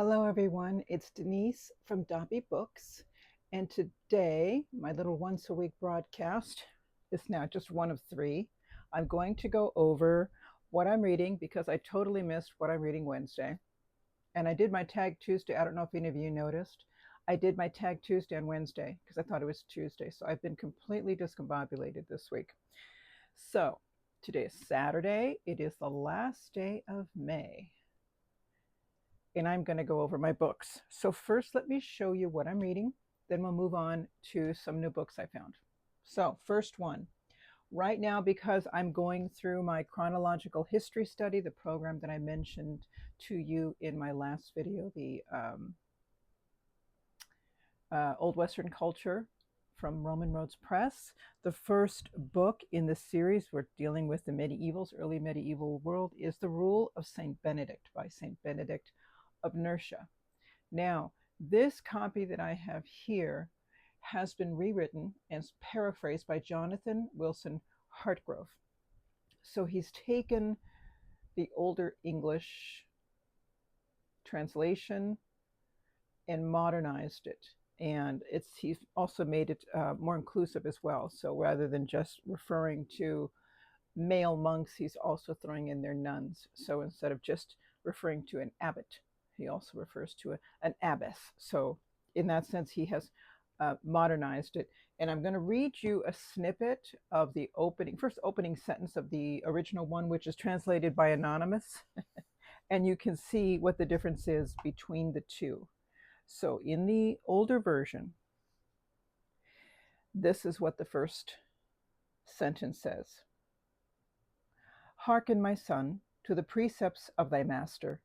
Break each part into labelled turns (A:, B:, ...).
A: Hello, everyone. It's Denise from Dobby Books. And today, my little once a week broadcast is now just one of three. I'm going to go over what I'm reading because I totally missed what I'm reading Wednesday. And I did my Tag Tuesday. I don't know if any of you noticed. I did my Tag Tuesday on Wednesday because I thought it was Tuesday. So I've been completely discombobulated this week. So today is Saturday. It is the last day of May. And I'm going to go over my books. So first, let me show you what I'm reading. Then we'll move on to some new books I found. So first one, right now, because I'm going through my chronological history study, the program that I mentioned to you in my last video, the Old Western Culture from Roman Roads Press. The first book in the series, we're dealing with the medievals, early medieval world, is The Rule of St. Benedict by St. Benedict of Nursia. Now, this copy that I have here has been rewritten and paraphrased by Jonathan Wilson-Hartgrove. So he's taken the older English translation and modernized it. And he's also made it more inclusive as well. So rather than just referring to male monks, he's also throwing in their nuns. So instead of just referring to an abbot, he also refers to an abbess. So in that sense, he has modernized it. And I'm going to read you a snippet of the first opening sentence of the original one, which is translated by Anonymous. And you can see what the difference is between the two. So in the older version, this is what the first sentence says. Hearken, my son, to the precepts of thy master,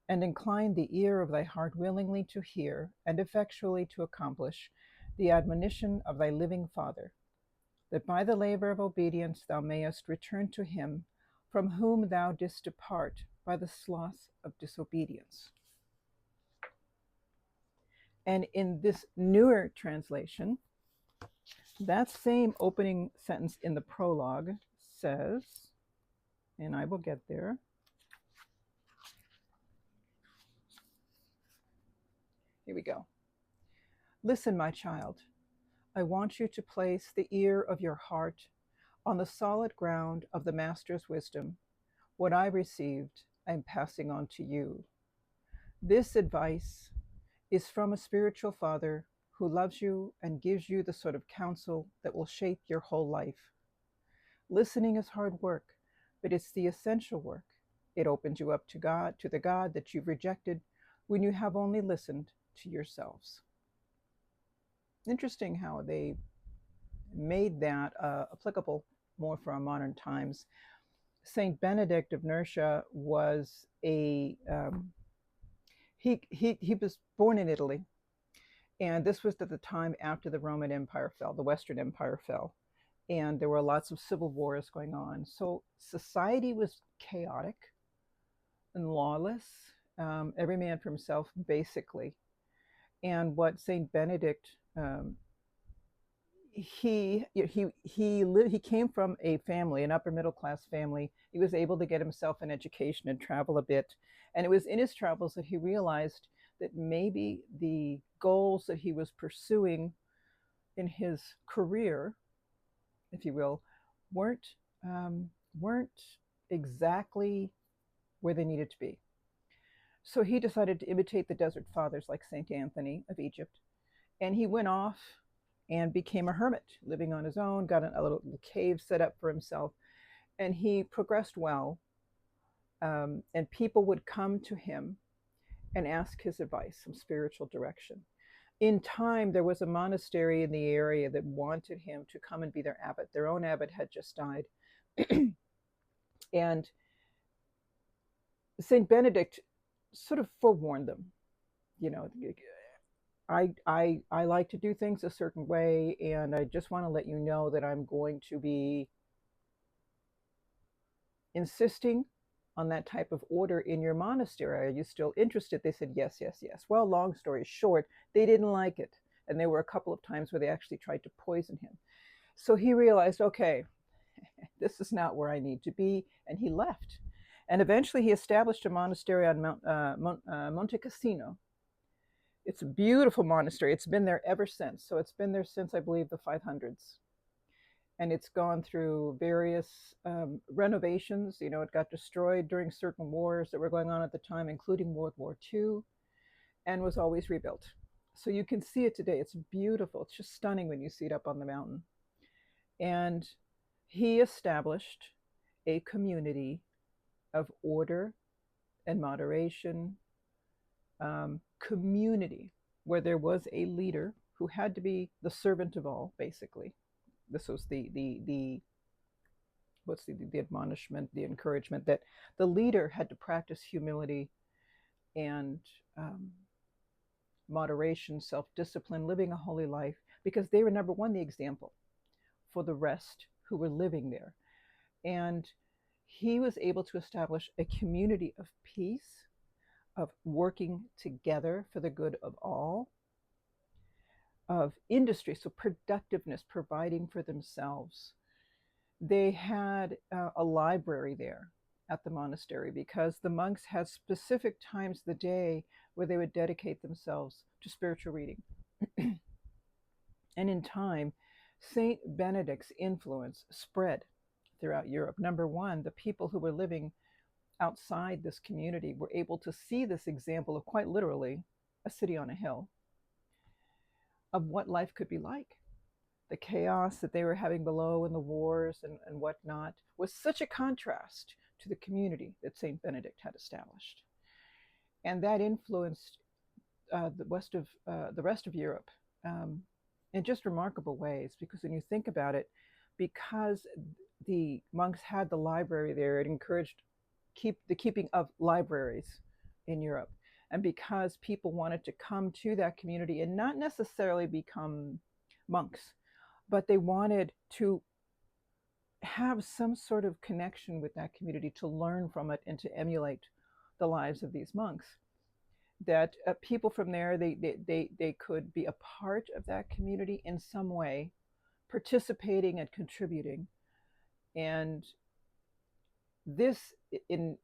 A: and incline the ear of thy heart willingly to hear, and effectually to accomplish the admonition of thy living Father, that by the labor of obedience thou mayest return to him from whom thou didst depart by the sloth of disobedience. And in this newer translation, that same opening sentence in the prologue says, and I will get there, here we go. Listen, my child, I want you to place the ear of your heart on the solid ground of the Master's wisdom. What I received, I am passing on to you. This advice is from a spiritual father who loves you and gives you the sort of counsel that will shape your whole life. Listening is hard work, but it's the essential work. It opens you up to God, to the God that you've rejected when you have only listened to yourselves. Interesting how they made that applicable more for our modern times. Saint Benedict of Nursia was he was born in Italy, and this was at the time after the Roman Empire fell, the Western Empire fell, and there were lots of civil wars going on. So society was chaotic and lawless, every man for himself, basically. And what Saint Benedict he came from a family, an upper middle class family. He was able to get himself an education and travel a bit. And it was in his travels that he realized that maybe the goals that he was pursuing in his career, if you will, weren't exactly where they needed to be. So he decided to imitate the desert fathers like Saint Anthony of Egypt. And he went off and became a hermit, living on his own, got a little cave set up for himself. And he progressed well. And people would come to him and ask his advice, some spiritual direction. In time, there was a monastery in the area that wanted him to come and be their abbot. Their own abbot had just died. And St. Benedict sort of forewarned them, you know, I like to do things a certain way, and I just want to let you know that I'm going to be insisting on that type of order in your monastery. Are you still interested? They said, yes, yes, yes. Well, long story short, they didn't like it. And there were a couple of times where they actually tried to poison him. So he realized, okay, this is not where I need to be. And he left. And eventually he established a monastery on Monte Cassino. It's a beautiful monastery. It's been there ever since. So it's been there since, I believe, the 500s. And it's gone through various renovations. You know, it got destroyed during certain wars that were going on at the time, including World War II, and was always rebuilt. So you can see it today. It's beautiful. It's just stunning when you see it up on the mountain. And he established a community of order and moderation, community where there was a leader who had to be the servant of all, basically. This was the what's the admonishment, the encouragement that the leader had to practice humility and moderation, self-discipline, living a holy life, because they were, number one, the example for the rest who were living there. And he was able to establish a community of peace, of working together for the good of all, of industry, so productiveness, providing for themselves. They had a library there at the monastery because the monks had specific times of the day where they would dedicate themselves to spiritual reading. And in time, Saint Benedict's influence spread throughout Europe. Number one, the people who were living outside this community were able to see this example of, quite literally, a city on a hill, of what life could be like. The chaos that they were having below in the wars and whatnot was such a contrast to the community that St. Benedict had established. And that influenced the rest of Europe in just remarkable ways, because when you think about it, because the monks had the library there, it encouraged the keeping of libraries in Europe. And because people wanted to come to that community and not necessarily become monks, but they wanted to have some sort of connection with that community, to learn from it and to emulate the lives of these monks, that people from there, they could be a part of that community in some way, participating and contributing. And this in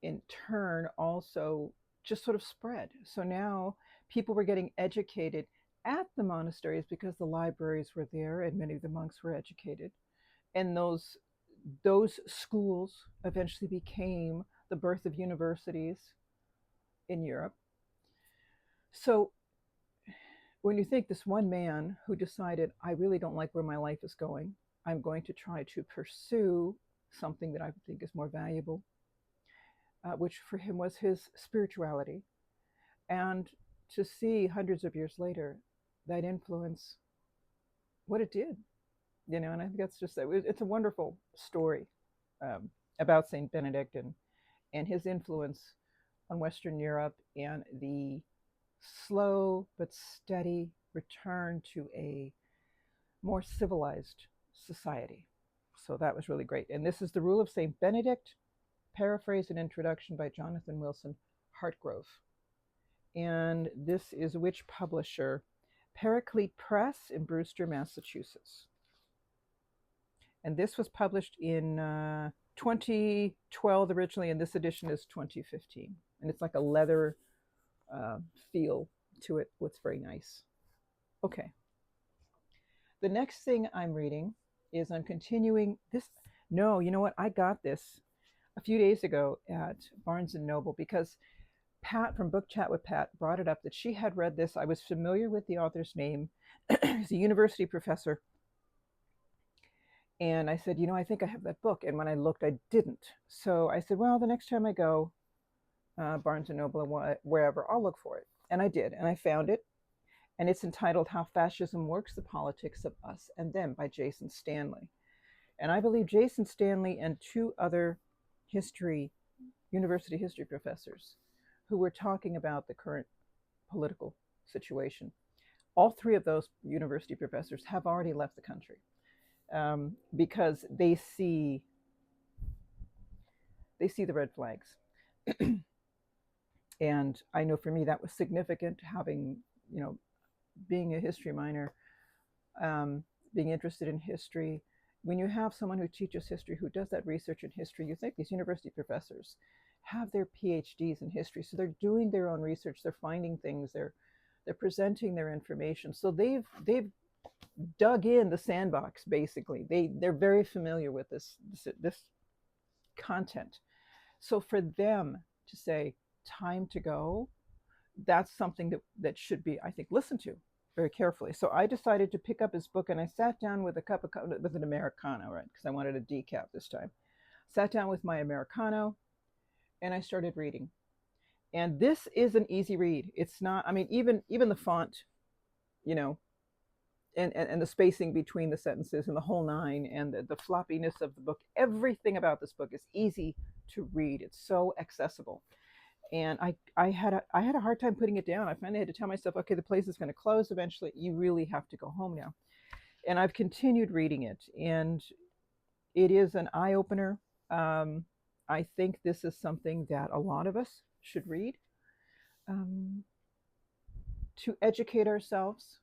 A: turn also just sort of spread. So now people were getting educated at the monasteries because the libraries were there and many of the monks were educated. And those schools eventually became the birth of universities in Europe. So when you think, this one man who decided, I really don't like where my life is going, I'm going to try to pursue something that I think is more valuable, which for him was his spirituality. And to see hundreds of years later that influence, what it did, you know, and I think that's just, it's a wonderful story about Saint Benedict and his influence on Western Europe and the slow but steady return to a more civilized society. So that was really great. And this is The Rule of Saint Benedict, paraphrase and introduction by Jonathan Wilson-Hartgrove. And this is which publisher? Paraclete Press in Brewster, Massachusetts. And this was published in 2012 originally, and this edition is 2015. And it's like a leather feel to it. It's very nice. Okay. The next thing I'm reading is, I'm continuing this. No, you know what? I got this a few days ago at Barnes & Noble because Pat from Book Chat with Pat brought it up that she had read this. I was familiar with the author's name. He's a university professor. And I said, you know, I think I have that book. And when I looked, I didn't. So I said, well, the next time I go, Barnes & Noble or wherever, I'll look for it. And I did. And I found it. And it's entitled How Fascism Works, the Politics of Us and Them by Jason Stanley. And I believe Jason Stanley and two other university history professors who were talking about the current political situation. All three of those university professors have already left the country because they see the red flags. And I know for me that was significant, having, you know, being a history minor, being interested in history. When you have someone who teaches history, who does that research in history, you think these university professors have their PhDs in history. So they're doing their own research, they're finding things, they're presenting their information. So they've dug in the sandbox, basically. They're very familiar with this content. So for them to say, time to go, that's something that should be, I think, listened to very carefully. So I decided to pick up his book, and I sat down with with an Americano, right? Because I wanted a decaf this time. Sat down with my Americano, and I started reading. And this is an easy read. It's not, I mean, even the font, you know, and the spacing between the sentences and the whole nine, and the floppiness of the book, everything about this book is easy to read. It's so accessible. And I had a hard time putting it down. I finally had to tell myself, okay, the place is going to close eventually. You really have to go home now. And I've continued reading it, and it is an eye opener. I think this is something that a lot of us should read, to educate ourselves.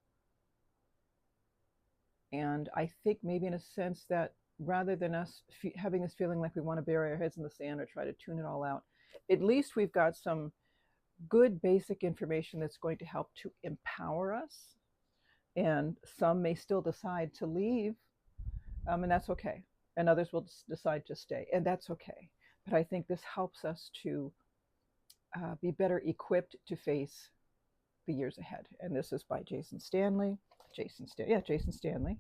A: And I think maybe in a sense that rather than us having this feeling like we want to bury our heads in the sand or try to tune it all out, at least we've got some good basic information that's going to help to empower us. And some may still decide to leave, and that's okay. And others will decide to stay, and that's okay. But I think this helps us to be better equipped to face the years ahead. And this is by Jason Stanley. Jason Stanley.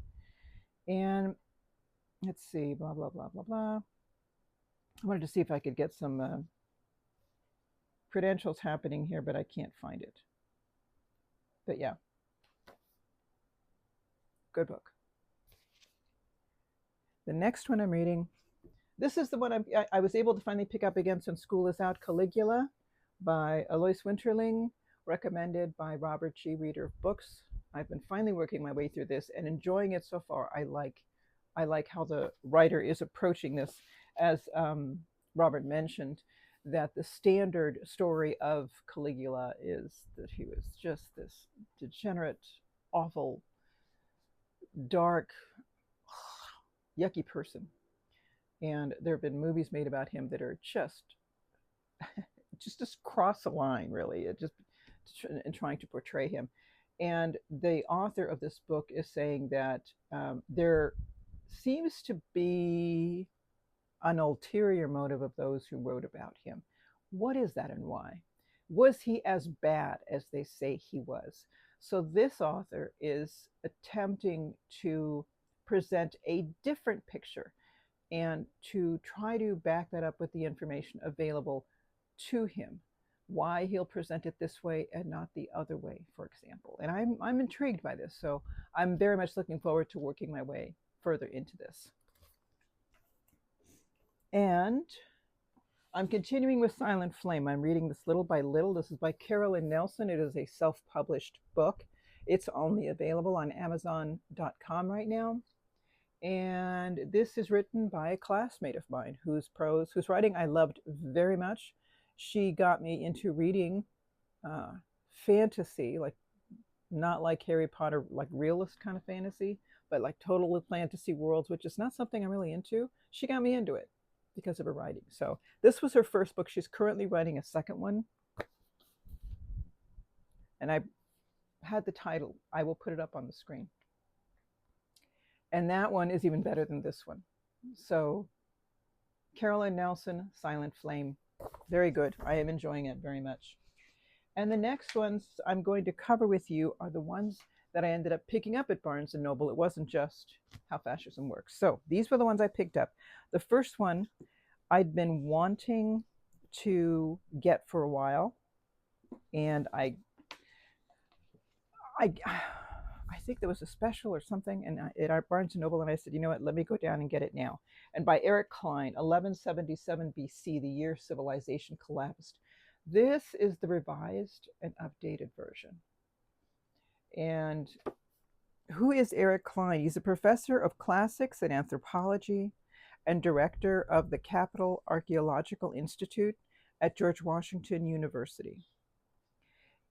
A: And let's see, blah, blah, blah, blah, blah. I wanted to see if I could get some credentials happening here, but I can't find it. But yeah, good book. The next one I'm reading, this is the one I was able to finally pick up again since school is out, Caligula by Alois Winterling, recommended by Robert G. Reader of Books. I've been finally working my way through this and enjoying it so far. I like how the writer is approaching this. As Robert mentioned, that the standard story of Caligula is that he was just this degenerate, awful, dark, yucky person. And there have been movies made about him that are just cross the line, really. It just in trying to portray him. And the author of this book is saying that there seems to be an ulterior motive of those who wrote about him. What is that and why? Was he as bad as they say he was? So this author is attempting to present a different picture and to try to back that up with the information available to him. Why he'll present it this way and not the other way, for example. And I'm intrigued by this, so I'm very much looking forward to working my way further into this. And I'm continuing with Silent Flame. I'm reading this little by little. This is by Carolyn Nelson. It is a self-published book. It's only available on Amazon.com right now. And this is written by a classmate of mine whose writing I loved very much. She got me into reading fantasy, like not like Harry Potter, like realist kind of fantasy, but like total fantasy worlds, which is not something I'm really into. She got me into it because of her writing. So this was her first book. She's currently writing a second one. And I had the title. I will put it up on the screen. And that one is even better than this one. So Carolyn Nelson, Silent Flame. Very good. I am enjoying it very much. And the next ones I'm going to cover with you are the ones that I ended up picking up at Barnes & Noble. It wasn't just How Fascism Works. So these were the ones I picked up. The first one I'd been wanting to get for a while. And I think there was a special or something at our Barnes & Noble, and I said, you know what, let me go down and get it now. And by Eric Klein, 1177 BC, the year civilization collapsed. This is the revised and updated version. And who is Eric Klein? He's a professor of classics and anthropology and director of the Capitol Archaeological Institute at George Washington University.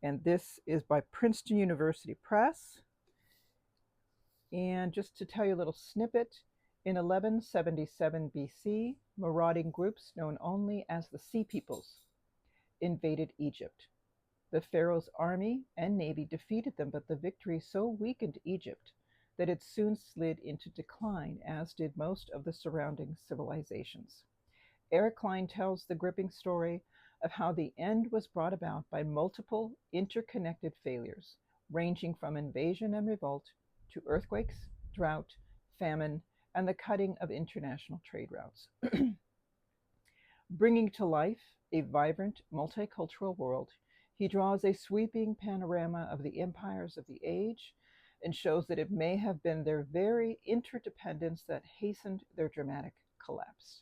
A: And this is by Princeton University Press. And just to tell you a little snippet, in 1177 BC, marauding groups known only as the Sea Peoples invaded Egypt. The pharaoh's army and navy defeated them, but the victory so weakened Egypt that it soon slid into decline, as did most of the surrounding civilizations. Eric Klein tells the gripping story of how the end was brought about by multiple interconnected failures, ranging from invasion and revolt to earthquakes, drought, famine, and the cutting of international trade routes. Bringing to life a vibrant, multicultural world, he draws a sweeping panorama of the empires of the age and shows that it may have been their very interdependence that hastened their dramatic collapse.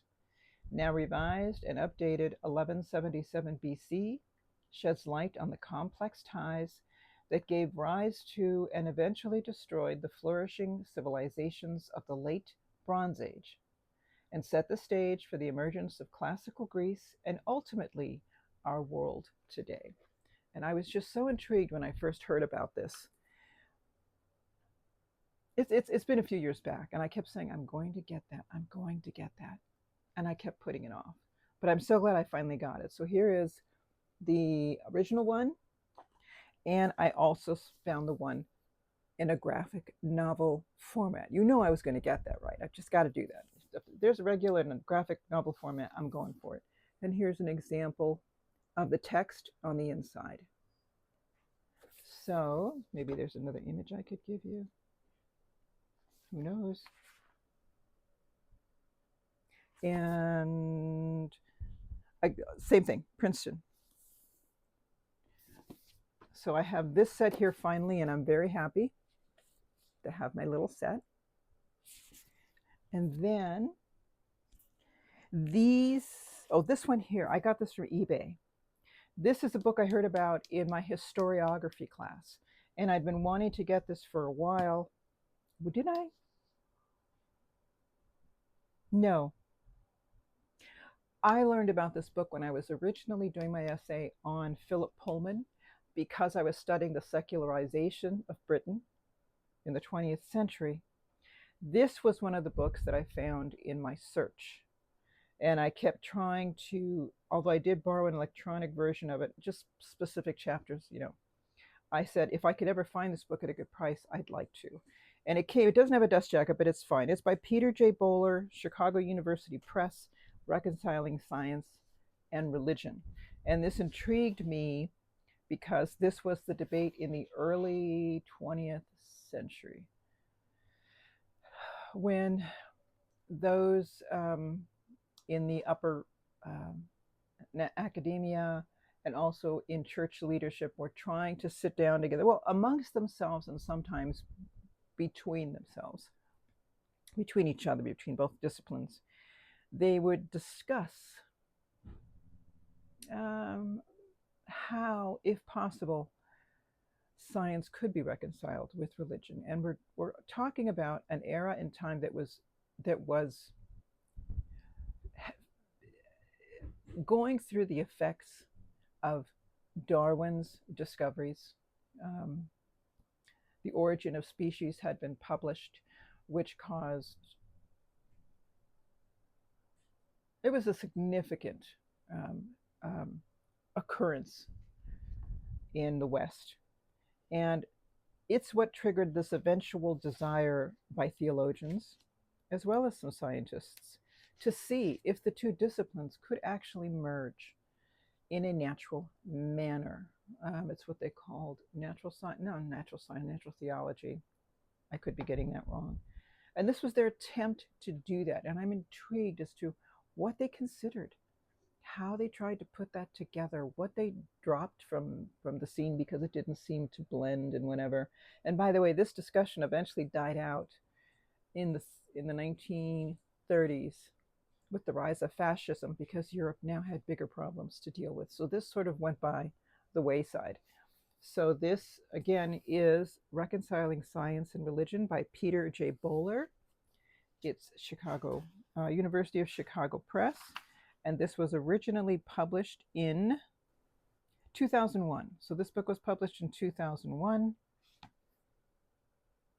A: Now revised and updated 1177 BC, sheds light on the complex ties that gave rise to and eventually destroyed the flourishing civilizations of the late Bronze Age, and set the stage for the emergence of classical Greece and ultimately our world today. And I was just so intrigued when I first heard about this. It's been a few years back, and I kept saying, I'm going to get that, I'm going to get that. And I kept putting it off. But I'm so glad I finally got it. So here is the original one. And I also found the one in a graphic novel format. You know I was going to get that right. I've just got to do that. If there's a regular and a graphic novel format, I'm going for it. And here's an example of the text on the inside. So maybe there's another image I could give you. Who knows? And same thing, Princeton. So I have this set here finally, and I'm very happy to have my little set. And then these, this one here, I got this from eBay. This is a book I heard about in my historiography class, and I'd been wanting to get this for a while. Did I? No. I learned about this book when I was originally doing my essay on Philip Pullman, because I was studying the secularization of Britain in the 20th century. This was one of the books that I found in my search. And I kept trying to, although I did borrow an electronic version of it, just specific chapters, I said, if I could ever find this book at a good price, I'd like to. And it doesn't have a dust jacket, but it's fine. It's by Peter J. Bowler, Chicago University Press, Reconciling Science and Religion. And this intrigued me because this was the debate in the early 20th century, when those in the upper academia and also in church leadership were trying to sit down together, well, amongst themselves and sometimes between themselves, between each other, between both disciplines. They would discuss how, if possible, science could be reconciled with religion. And we're talking about an era in time that was going through the effects of Darwin's discoveries. The Origin of Species had been published, which caused, it was a significant occurrence in the West. And it's what triggered this eventual desire by theologians, as well as some scientists, to see if the two disciplines could actually merge in a natural manner. It's what they called natural theology. I could be getting that wrong. And this was their attempt to do that. And I'm intrigued as to what they considered, how they tried to put that together, what they dropped from the scene because it didn't seem to blend and whatever. And by the way, this discussion eventually died out in the 1930s with the rise of fascism, because Europe now had bigger problems to deal with. So this sort of went by the wayside. So this, again, is Reconciling Science and Religion by Peter J. Bowler. It's Chicago, University of Chicago Press. And this was originally published in 2001. So this book was published in 2001.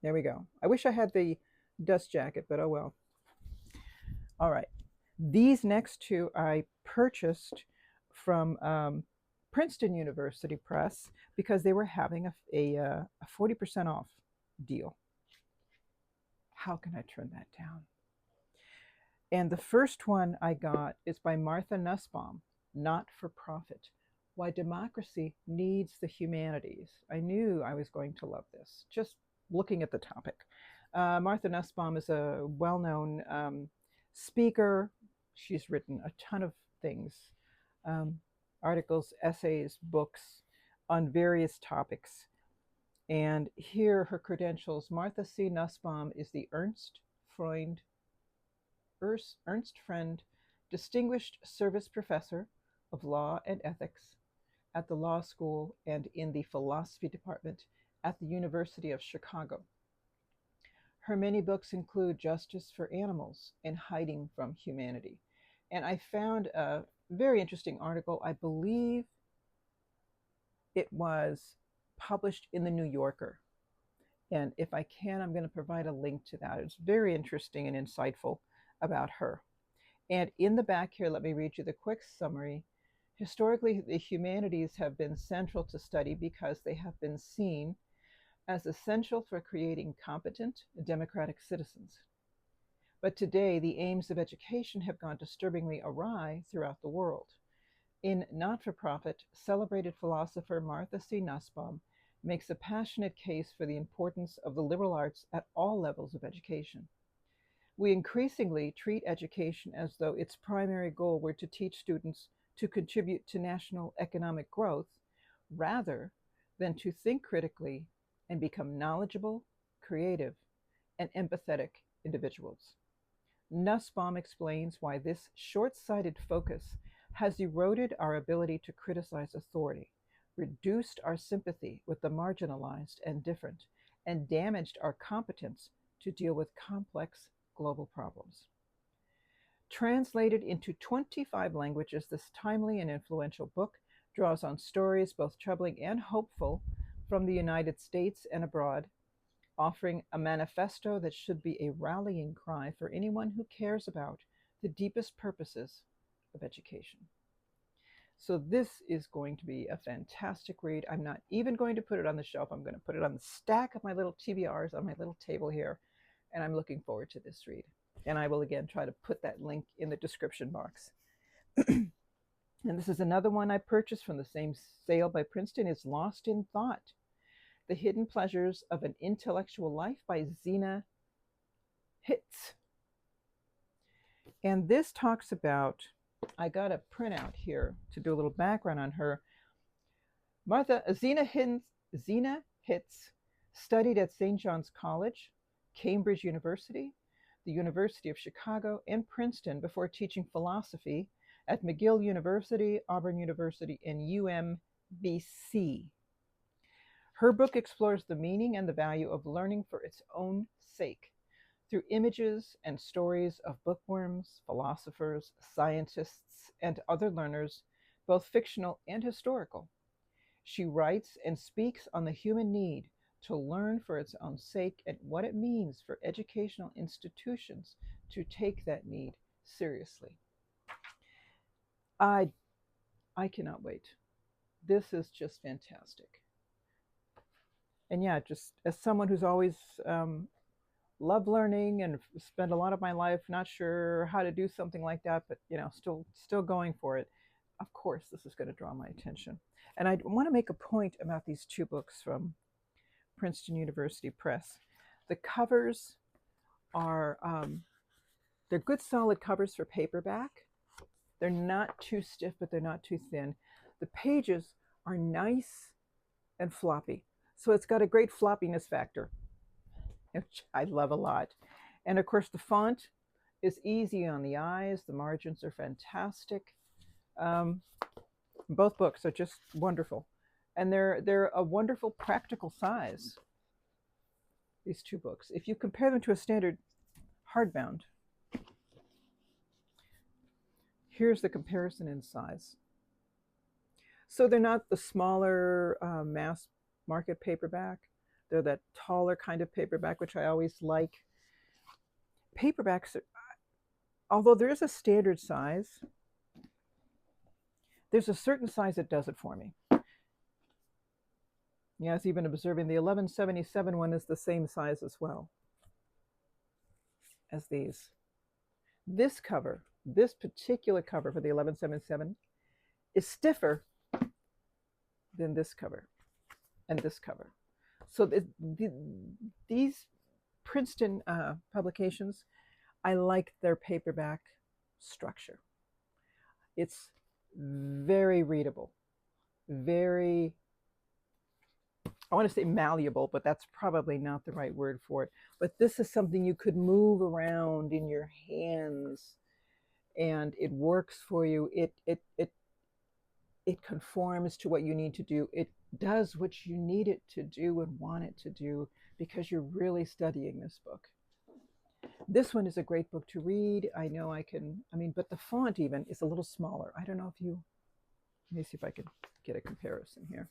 A: There we go. I wish I had the dust jacket, but oh well. All right. These next two I purchased from Princeton University Press because they were having a 40% off deal. How can I turn that down? And the first one I got is by Martha Nussbaum, Not for Profit: Why Democracy Needs the Humanities. I knew I was going to love this, just looking at the topic. Martha Nussbaum is a well-known speaker. She's written a ton of things, articles, essays, books on various topics. And here her credentials: Martha C. Nussbaum is the Ernst Freund Distinguished Service Professor of Law and Ethics at the Law School and in the Philosophy Department at the University of Chicago. Her many books include Justice for Animals and Hiding from Humanity. And I found a very interesting article. I believe it was published in the New Yorker. And if I can, I'm going to provide a link to that. It's very interesting and insightful about her. And in the back here, let me read you the quick summary. Historically, the humanities have been central to study because they have been seen as essential for creating competent, democratic citizens. But today, the aims of education have gone disturbingly awry throughout the world. In Not-for-Profit, celebrated philosopher Martha C. Nussbaum makes a passionate case for the importance of the liberal arts at all levels of education. We increasingly treat education as though its primary goal were to teach students to contribute to national economic growth, rather than to think critically and become knowledgeable, creative, and empathetic individuals. Nussbaum explains why this short-sighted focus has eroded our ability to criticize authority, reduced our sympathy with the marginalized and different, and damaged our competence to deal with complex global problems. Translated into 25 languages, this timely and influential book draws on stories both troubling and hopeful from the United States and abroad, offering a manifesto that should be a rallying cry for anyone who cares about the deepest purposes of education. So this is going to be a fantastic read. I'm not even going to put it on the shelf. I'm going to put it on the stack of my little TBRs on my little table here. And I'm looking forward to this read. And I will again try to put that link in the description box. And this is another one I purchased from the same sale by Princeton. It's Lost in Thought: The Hidden Pleasures of an Intellectual Life by Zena Hitz. And this talks about, I got a printout here to do a little background on her. Zena Hitz studied at St. John's College, Cambridge University, the University of Chicago, and Princeton before teaching philosophy at McGill University, Auburn University, and UMBC. Her book explores the meaning and the value of learning for its own sake through images and stories of bookworms, philosophers, scientists, and other learners, both fictional and historical. She writes and speaks on the human need to learn for its own sake and what it means for educational institutions to take that need seriously. I cannot wait. This is just fantastic. And yeah, just as someone who's always loved learning and spent a lot of my life not sure how to do something like that, but still going for it, of course this is going to draw my attention. And I want to make a point about these two books from Princeton University Press. The covers are they're good solid covers for paperback. They're not too stiff, but they're not too thin. The pages are nice and floppy, so it's got a great floppiness factor, which I love a lot. And of course the font is easy on the eyes. The margins are fantastic. Both books are just wonderful. And they're a wonderful practical size, these two books. If you compare them to a standard hardbound, here's the comparison in size. So they're not the smaller mass market paperback. They're that taller kind of paperback, which I always like. Paperbacks although there is a standard size, there's a certain size that does it for me. Yeah, I was even observing the 1177 one is the same size as well as these. This cover, this particular cover for the 1177 is stiffer than this cover and this cover. So these Princeton publications, I like their paperback structure. It's very readable, very, I want to say malleable, but that's probably not the right word for it. But this is something you could move around in your hands, and it works for you. It conforms to what you need to do. It does what you need it to do and want it to do, because you're really studying this book. This one is a great book to read. I know but the font even is a little smaller. I don't know if you, let me see if I can get a comparison here.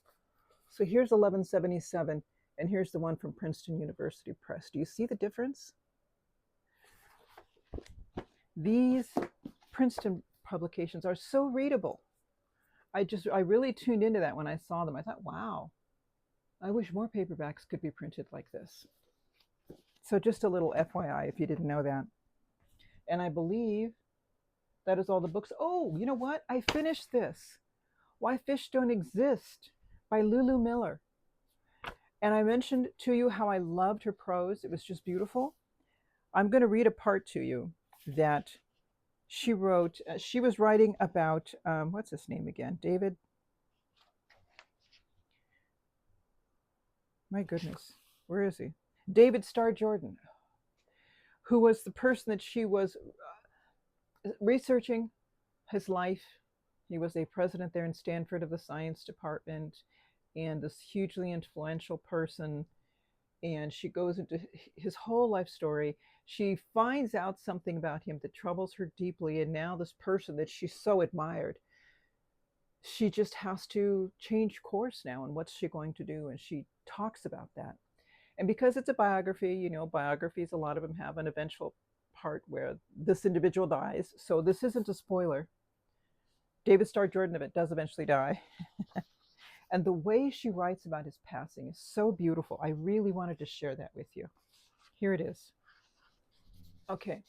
A: So here's 1177, and here's the one from Princeton University Press. Do you see the difference? These Princeton publications are so readable. I really tuned into that when I saw them. I thought, wow, I wish more paperbacks could be printed like this. So just a little FYI if you didn't know that. And I believe that is all the books. Oh, you know what? I finished this. Why Fish Don't Exist by Lulu Miller. And I mentioned to you how I loved her prose. It was just beautiful. I'm going to read a part to you that she wrote. She was writing about, what's his name again? David? My goodness, where is he? David Starr Jordan, who was the person that she was researching his life. He was a president there in Stanford of the science department, and this hugely influential person. And she goes into his whole life story. She finds out something about him that troubles her deeply. And now this person that she so admired, she just has to change course now. And what's she going to do? And she talks about that. And because it's a biography, you know, biographies, a lot of them have an eventual part where this individual dies. So this isn't a spoiler. David Starr Jordan of it does eventually die. And the way she writes about his passing is so beautiful. I really wanted to share that with you. Here it is. Okay,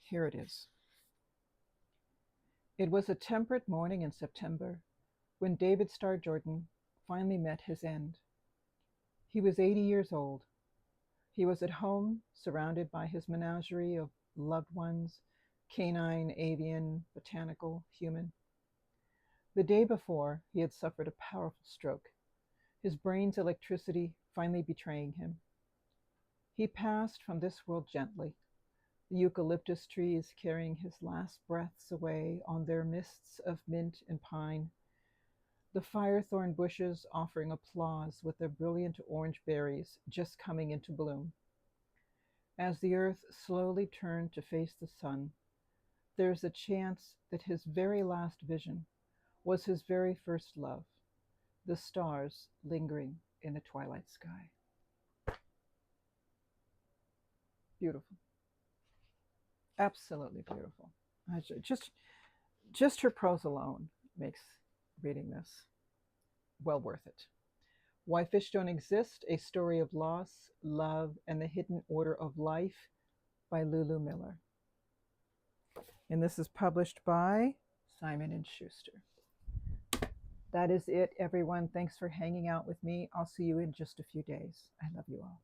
A: here it is. It was a temperate morning in September when David Starr Jordan finally met his end. He was 80 years old. He was at home, surrounded by his menagerie of loved ones, canine, avian, botanical, human. The day before, he had suffered a powerful stroke, his brain's electricity finally betraying him. He passed from this world gently, the eucalyptus trees carrying his last breaths away on their mists of mint and pine, the firethorn bushes offering applause with their brilliant orange berries just coming into bloom. As the earth slowly turned to face the sun, there's a chance that his very last vision was his very first love, the stars lingering in the twilight sky. Beautiful. Absolutely beautiful. Just her prose alone makes reading this well worth it. Why Fish Don't Exist, A Story of Loss, Love, and the Hidden Order of Life by Lulu Miller. And this is published by Simon & Schuster. That is it, everyone. Thanks for hanging out with me. I'll see you in just a few days. I love you all.